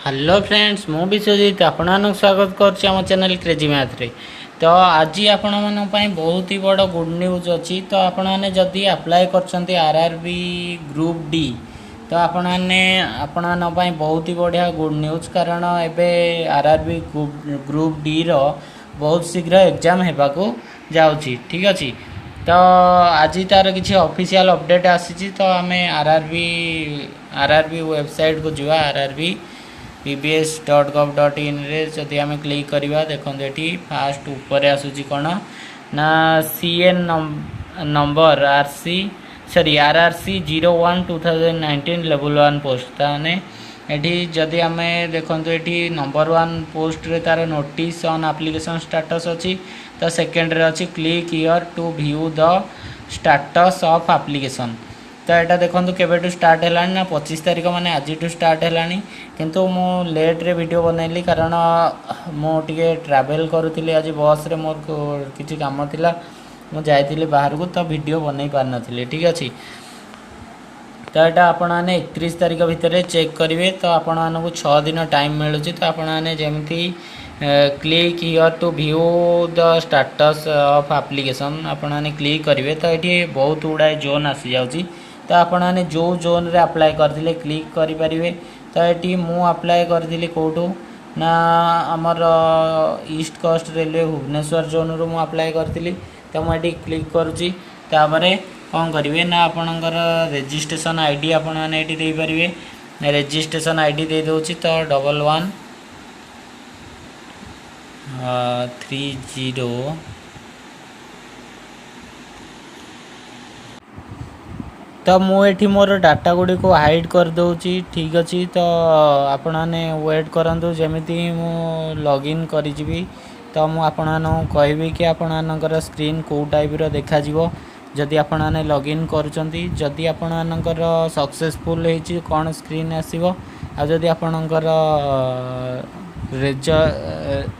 Hello friends मु विश्वजीत आपण स्वागत करुच्ची आम चैनल क्रेजी मैथ रे। तो आज आपण बहुत ही बड़ गुड न्यूज अच्छी। तो आपण मैंने जदि अप्लाई कर आरआरबी ग्रुप डी तो आपण बहुत ही बढ़िया गुड न्यूज, कारण एवं आरआरबी ग्रुप डी रो बहुत शीघ्र एग्जाम होगा जाऊँगी। ठीक अच्छे, तो आज तार किसी ऑफिशियल अपडेट आसी। तो आम आरआरबी वेबसाइट को जीवा rrbs.gov.in रे जदि आम क्लिक करवा देखो ये फास्ट ऊपर आसूँ कौन ना CN number RRC 01/2019 level 1 post. ताने एठी जदि आम देखो ये नंबर 1 पोस्ट रे तार नोटिस ऑन एप्लिकेशन स्टेटस अच्छी। तो सेकेंड रे अच्छी click here to view the status of application. तो यहाँ देखो केवेटू स्टार्ट है ना 25 तारीख माने आज स्टार्ट है, किंतु मु लेट रे वीडियो बनैली कारण मुझे ट्रैवल करूली आज बस रे मोर किसी काम थिला मुझे बाहर को, तो वीडियो बनई पार नथिले। ठीक अच्छे, तो यहाँ आपण मैंने 31 तारीख भितर चेक करेंगे। तो आपण मानक 6 दिन टाइम मिलूँ। तो आपण मैंने जमी click here to view the status of application आपण मैंने क्लिक करेंगे। तो ये बहुत गुड़ाए जोन आसी जाऊँगी। तो आपण मैंने जो जोन रे अप्लाई करते क्लिक करें। तो ये मु अप्लाई करी कौटू ना आमर east coast railway Bhubaneswar zone रू मु अप्लाई करी। तो मुझे क्लिक करुँची। कौन करेंगे ना आपणकर रेजिस्ट्रेशन आईडी आपण मैंने दे पारे। रेजिस्ट्रेशन आईडी दे दूँ। तो 1130 तो मुझे मोर डाटा गुड़ी को हाइड कर दूची। ठीक अच्छे, तो आपण मैंने वेट करूँ जमी मु लॉगिन करी। तो मुझे कहबी कि आपणकर स्क्रीन कौ टाइप देखा जदि आपण मैंने लॉगिन करुँच। जदि आपणकर सक्सेसफुल हो कौन स्क्रीन आसो, आदि आपणकर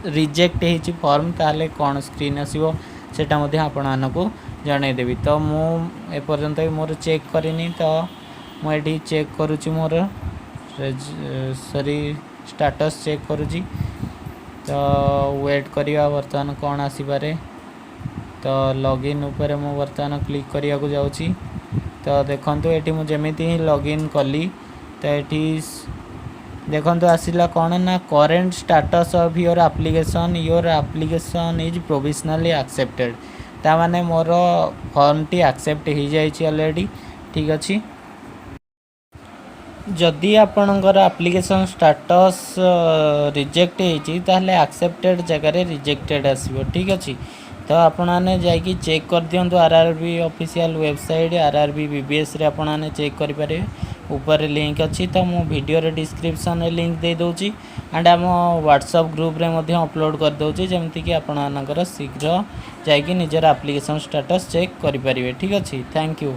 रिजेक्ट हो फॉर्म ताले कौन स्क्रीन आसो सेटा मध्य आपण मानक जनईदेवी। तो मुपर्यंत मोर चेक करनी। तो मुझे चेक करुँची मोर सॉरी स्टेटस चेक करुँची। तो वेट करवा बर्तमान कौन आसीपारे। तो लॉगिन उपर मु बर्तमान क्लिक करने को जाऊँगी। तो देखो ये मुझे ही लॉगिन कली। तो ये देखो आसला कौन ना current status of your application is provisionally accepted. ताने मोर फॉर्म टी एक्सेप्ट हो जाए ऑलरेडी। ठीक अच्छे, जदि आपणकर एप्लिकेशन स्टेटस रिजेक्ट होती एक्सेप्टेड जगह रिजेक्टेड आसो। ठीक अच्छे, तो आपण मैंने जाकि चेक कर दिंतु RRB official website RRB BBS रे आपण मैंने चेक करें। ऊपर लिंक अच्छी। तो मु वीडियो रे डिस्क्रिप्शन रे लिंक दे दूची एंड आम व्हाट्सएप ग्रुप रे मध्य अपलोड कर दूची जमती कि आपणकर शीघ्र जाकि निजर एप्लिकेशन स्टेटस चेक करें। ठीक अच्छे, थैंक यू।